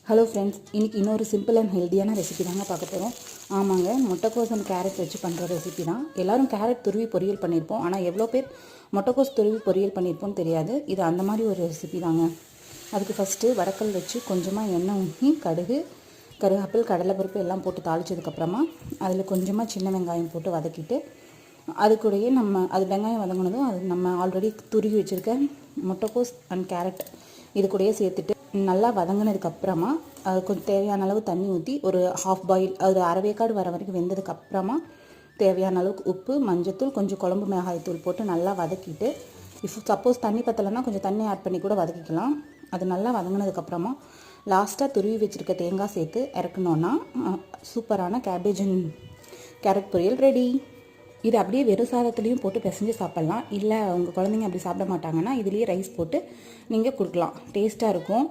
Hello friends, இன்றைக்கி இன்னொரு simple and ஹெல்த்தியான ரெசிபி தாங்க பார்க்க போகிறோம். ஆமாங்க, முட்டைக்கோஸ் அண்ட் கேரட் வச்சு பண்ணுற ரெசிபி தான். எல்லோரும் கேரட் துருவி பொரியல் பண்ணியிருப்போம். ஆனால் எவ்வளோ பேர் முட்டைக்கோஸ் துருவி பொரியல் பண்ணியிருப்போம்னு தெரியாது. இது அந்த மாதிரி ஒரு ரெசிபி தாங்க. அதுக்கு ஃபஸ்ட்டு வடக்கல் வச்சு கொஞ்சமாக எண்ணெய் ஊற்றி கருவேப்பில் கடலைப்பருப்பு எல்லாம் போட்டு தாளித்ததுக்கப்புறமா அதில் கொஞ்சமாக சின்ன வெங்காயம் போட்டு வதக்கிட்டு அது கூடயே அது வெங்காயம் வதங்கினதும் அது நம்ம ஆல்ரெடி துருவி வச்சுருக்க முட்டைக்கோஸ் அண்ட் கேரட் இது கூடயே சேர்த்துட்டு நல்லா வதங்கினதுக்கப்புறமா அது கொஞ்சம் தேவையான அளவு தண்ணி ஊற்றி ஒரு ஹாஃப் பாயில் ஒரு அரைவேக்காடு வர வரைக்கும் வெந்ததுக்கப்புறமா தேவையான அளவுக்கு உப்பு, மஞ்சத்தூள், கொஞ்சம் குழம்பு மிளகாய்த்தூள் போட்டு நல்லா வதக்கிட்டு சப்போஸ் தண்ணி பத்தலைன்னா கொஞ்சம் தண்ணி ஆட் பண்ணி கூட வதக்கிக்கலாம். அது நல்லா வதங்கினதுக்கப்புறமா லாஸ்ட்டாக துருவி வச்சுருக்க தேங்காய் சேர்த்து இறக்கணுன்னா சூப்பரான கேபேஜ் அண்ட் கேரட் பொரியல் ரெடி. இது அப்படியே வெறும் சாதத்துலேயும் போட்டு பிசைஞ்சு சாப்பிட்லாம். இல்லை உங்கள் குழந்தைங்க அப்படி சாப்பிட மாட்டாங்கன்னா இதுலேயே ரைஸ் போட்டு நீங்கள் கொடுக்கலாம். டேஸ்ட்டாக இருக்கும்.